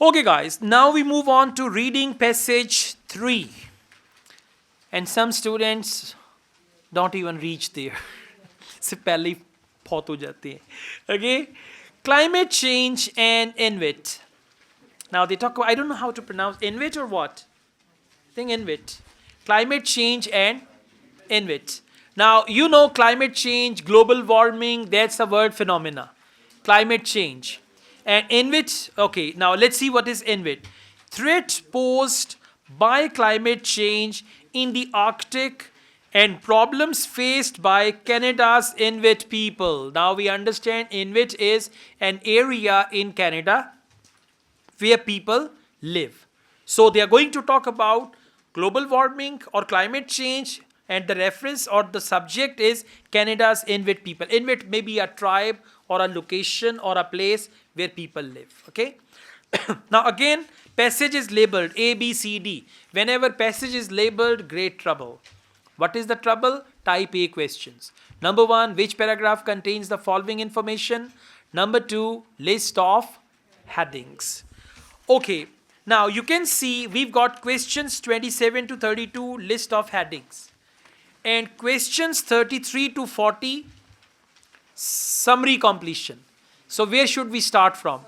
Okay, guys, now we move on to reading passage 3. And some students don't even reach there. से पहले ही बहुत हो जाते हैं. Okay? Climate change and INVIT. Now they talk about, I don't know how to pronounce INVIT or what. I think INVIT. Climate change and INVIT. Now, you know climate change, global warming, that's a word phenomena. Climate change. And INVIT, okay, now let's see what is INVIT. Threat posed by climate change in the Arctic and problems faced by Canada's Inuit people. Now we understand Inuit is an area in Canada where people live. So they are going to talk about global warming or climate change, and the reference or the subject is Canada's Inuit people. Inuit may be a tribe or a location or a place where people live. Okay? Now again, passage is labeled A, B, C, D. Whenever passage is labeled, great trouble. What is the trouble? Type A questions. Number 1, which paragraph contains the following information? Number 2, list of headings. Okay, now you can see we've got questions 27 to 32, list of headings. And questions 33 to 40, summary completion. So where should we start from?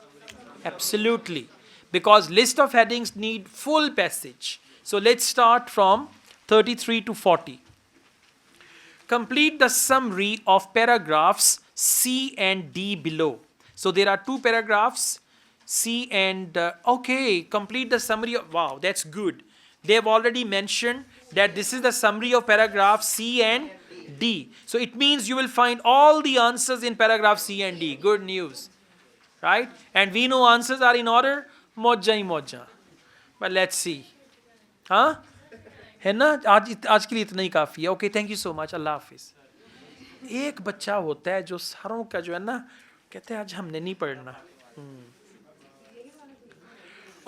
Absolutely. Because list of headings need full passage. So let's start from 33 to 40. Complete the summary of paragraphs C and D below. So there are 2 paragraphs, C and, okay, complete the summary of, wow, that's good. They have already mentioned that this is the summary of paragraph C and D. So it means you will find all the answers in paragraph C and D. Good news. Right? And we know answers are in order. Mojja hi mojja. But let's see. Huh? है ना आज के लिए इतना ही काफ़ी है. Okay, thank you so much. अल्लाह हाफिज़. एक बच्चा होता है जो सारों का जो है ना कहते हैं आज हमने नहीं पढ़ना.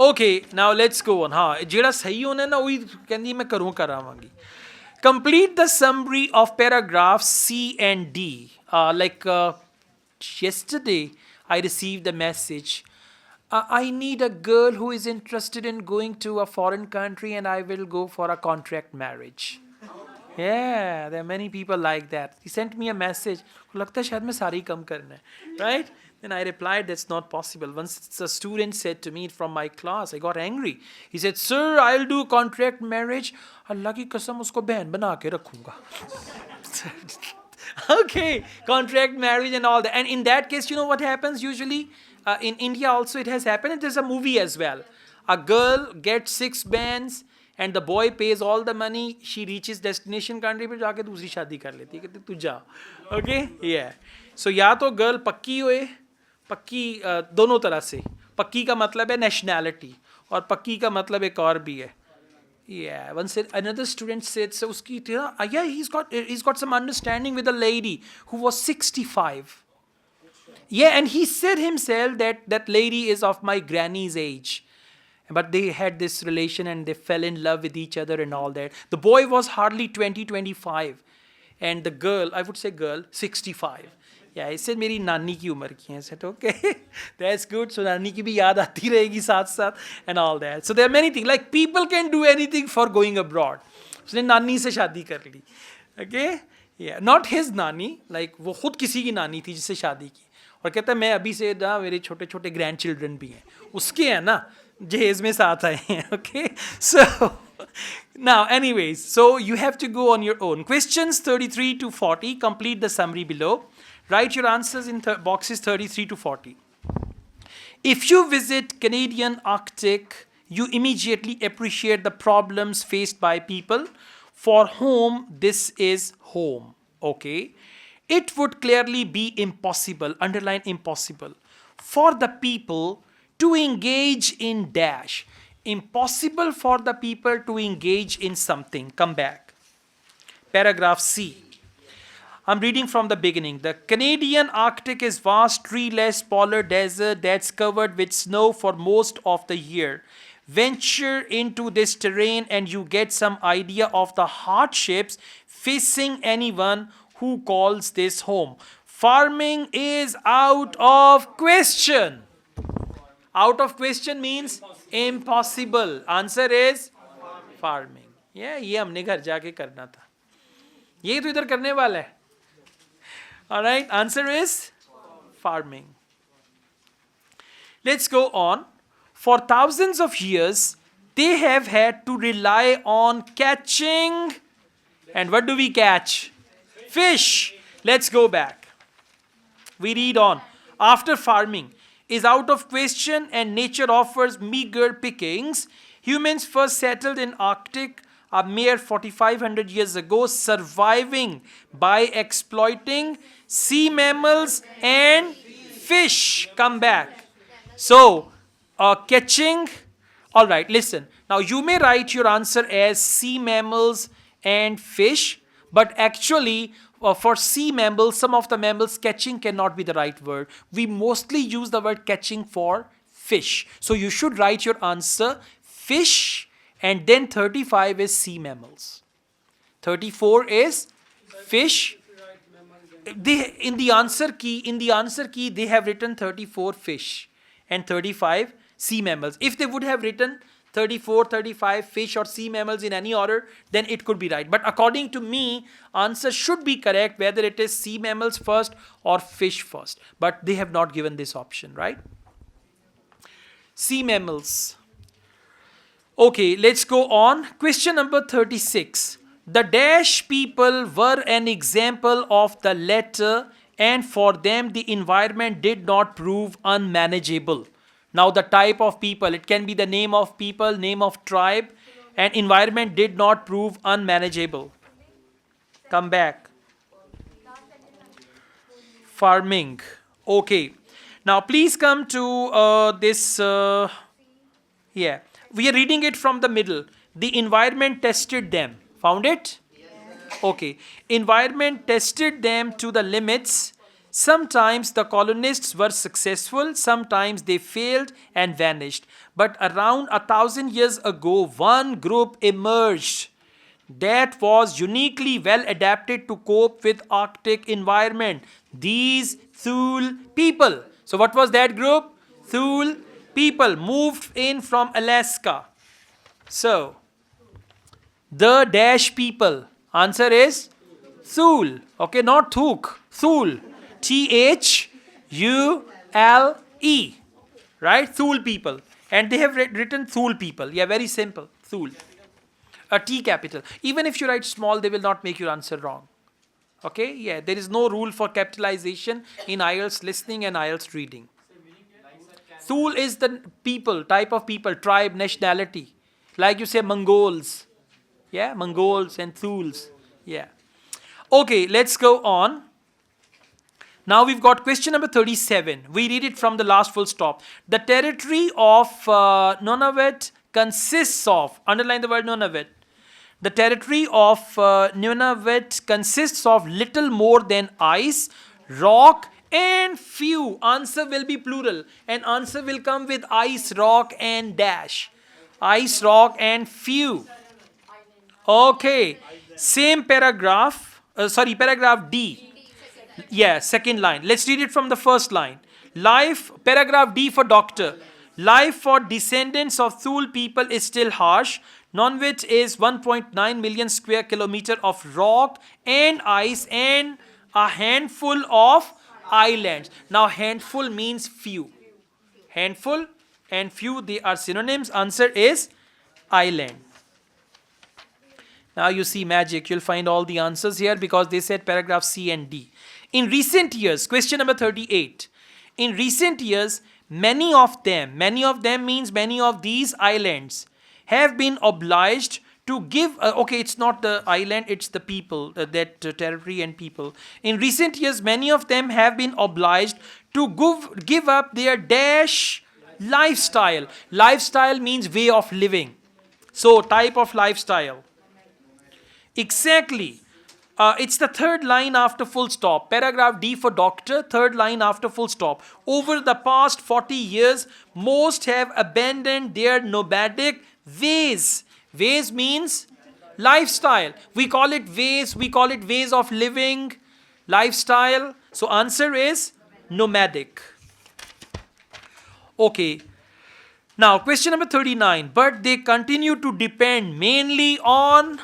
Okay, now let's go on. हाँ, जेड़ा सही होना है ना वही कहनी मैं करूँ करावांगी. Complete the summary of paragraphs C and D. Yesterday, I received a message. I need a girl who is interested in going to a foreign country and I will go for a contract marriage. Yeah, there are many people like that. He sent me a message. लगता है शायद मैं सारी कम करना है, right? Then I replied, that's not possible. Once a student said to me from my class, I got angry. He said, sir, I'll do contract marriage. अल्लाह की कसम उसको बहन बना के रखूँगा. Okay, contract marriage and all that. And in that case, you know what happens usually? In India also it has happened. There's a movie as well. A girl gets 6 bands and the boy pays all the money. She reaches destination country पे जाके दूसरी शादी कर लेती है. कहते तू जा. Okay? Yeah. So या तो girl पक्की होए, पक्की दोनों तरह से. पक्की का मतलब है nationality और पक्की का मतलब एक और भी है. Yeah, once another student said, so uski, yeah, he's got some understanding with a lady who was 65. Yeah, and he said himself that that lady is of my granny's age. But they had this relation and they fell in love with each other and all that. The boy was hardly 20, 25. And the girl, I would say girl, 65. Yeah, I said मेरी नानी की उम्र की है. I said, okay, that's good. So नानी की भी याद आती रहेगी साथ साथ and all that. So there are many things. Like people can do anything for going abroad. उसने नानी से शादी कर ली. Okay? Yeah, not his नानी. Like वो खुद किसी की नानी थी जिससे शादी की. और कहता है मैं अभी से ना मेरे छोटे छोटे ग्रैंड चिल्ड्रन भी हैं. उसके हैं ना जहेज में साथ आए हैं. Okay? So now anyways, so you have to go on your own. Questions 33 to 40. Complete the summary below. Write your answers in boxes 33 to 40. If you visit Canadian Arctic, you immediately appreciate the problems faced by people for whom this is home. Okay? It would clearly be impossible, underline impossible, for the people to engage in dash. Impossible for the people to engage in something. Come back. Paragraph C. I'm reading from the beginning. The Canadian Arctic is vast, treeless, polar desert that's covered with snow for most of the year. Venture into this terrain and you get some idea of the hardships facing anyone who calls this home. Farming is out of question. Out of question means impossible. Answer is farming. Yeah, ये हमने घर जाके करना था. ये तो इधर करने वाला है. All right, answer is farming. Let's go on. For thousands of years, they have had to rely on catching. And what do we catch? Fish. Let's go back. We read on. After farming is out of question and nature offers meager pickings, humans first settled in Arctic a mere 4,500 years ago, surviving by exploiting sea mammals and fish. Come back. So, catching. All right, listen. Now, you may write your answer as sea mammals and fish, but actually, for sea mammals, some of the mammals, catching cannot be the right word. We mostly use the word catching for fish. So, you should write your answer fish, and then 35 is sea mammals. 34 is fish. In the answer key, they have written 34 fish and 35 sea mammals. If they would have written 34, 35 fish or sea mammals in any order, then it could be right. But according to me, answer should be correct whether it is sea mammals first or fish first. But they have not given this option, right? Sea mammals. Okay, let's go on. Question number 36. The dash people were an example of the latter, and for them the environment did not prove unmanageable. Now the type of people, it can be the name of people, name of tribe, and environment did not prove unmanageable. Come back. Farming. Okay. Now please come to this. Yeah. We are reading it from the middle. The environment tested them. Found it? Okay. Environment tested them to the limits. Sometimes the colonists were successful, sometimes they failed and vanished. But around 1,000 years ago, one group emerged that was uniquely well adapted to cope with Arctic environment. These Thule people. So what was that group? Thule people moved in from Alaska. So, the dash people. Answer is Thule. Okay, not Thuk. Thule. Thule. Right? Thule people. And they have written Thule people. Yeah, very simple. Thule. A T capital. Even if you write small, they will not make your answer wrong. Okay? Yeah, there is no rule for capitalization in IELTS listening and IELTS reading. Thule is the people, type of people, tribe, nationality. Like you say Mongols. Yeah, Mongols and Thules. Yeah. Okay, let's go on. Now we've got question number 37. We read it from the last full stop. The territory of Nunavut consists of, underline the word Nunavut. The territory of Nunavut consists of little more than ice, rock, and few. Answer will be plural. And answer will come with ice, rock, and dash. Ice, rock, and few. Okay. Same paragraph. Paragraph D. Yeah, second line. Let's read it from the first line. Life, paragraph D for doctor. Life for descendants of Thule people is still harsh. Nunavut is 1.9 million square kilometer of rock and ice and a handful of islands. Now, handful means few. Handful and few, they are synonyms. Answer is island. Now you see magic. You'll find all the answers here because they said paragraph C and D. In recent years, question number 38. In recent years, many of them means many of these islands have been obliged to give, okay, it's not the island, it's the people, that territory and people. In recent years, many of them have been obliged to give up their dash lifestyle. Lifestyle means way of living. So, type of lifestyle. Exactly. It's the third line after full stop. Paragraph D for doctor, third line after full stop. Over the past 40 years, most have abandoned their nomadic ways. Ways means lifestyle. We call it ways, we call it ways of living, lifestyle. So answer is nomadic. Okay. Now, question number 39. But they continue to depend mainly on.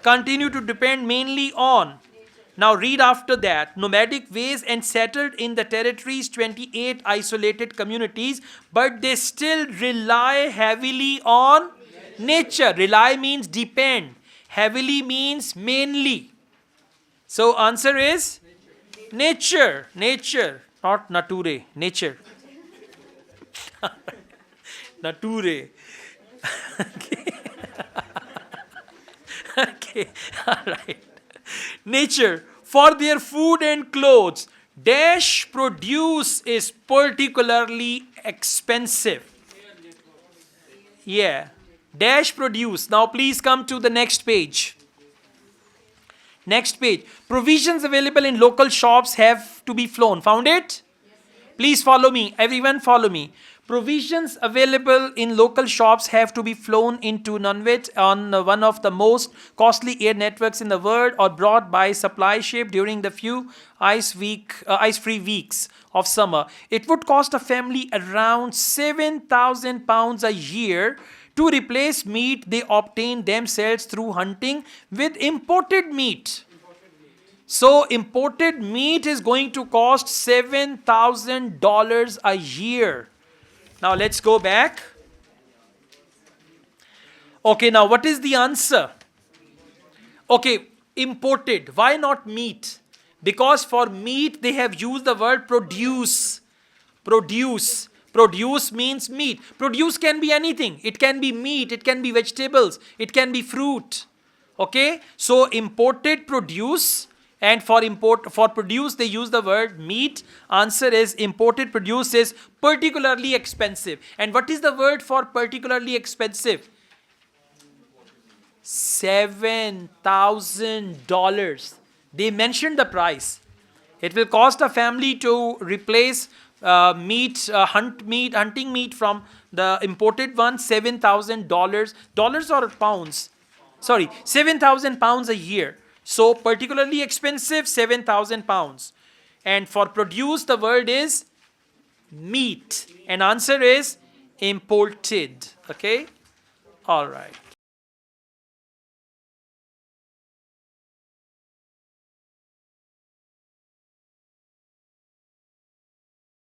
Continue to depend mainly on. Now read after that. Nomadic ways and settled in the territories 28 isolated communities, but they still rely heavily on nature. Rely means depend. Heavily means mainly. So answer is nature. Nature. Not nature. Nature. Nature. Okay. Okay. All right. Nature. For their food and clothes, dash produce is particularly expensive. Yeah. Dash produce. Now please come to the next page. Next page. Provisions available in local shops have to be flown. Found it? Please follow me. Everyone follow me. Provisions available in local shops have to be flown into Nunavut on one of the most costly air networks in the world, or brought by supply ship during the few ice-free weeks of summer. It would cost a family around 7,000 pounds a year to replace meat they obtain themselves through hunting with imported meat. So imported meat is going to cost $7,000 a year. Now let's go back. Okay, now what is the answer? Okay, imported. Why not meat? Because for meat they have used the word produce. Produce. Produce means meat. Produce can be anything. It can be meat, it can be vegetables, it can be fruit. Okay? So imported produce, and for produce they use the word meat. Answer is imported produce is particularly expensive. And what is the word for particularly expensive? $7,000. They mentioned the price. It will cost a family to replace hunting meat from the imported one, $7,000. Dollars or pounds? Sorry, 7,000 pounds a year. So particularly expensive, 7,000 pounds. And for produce, the word is meat. And answer is imported. Okay? All right.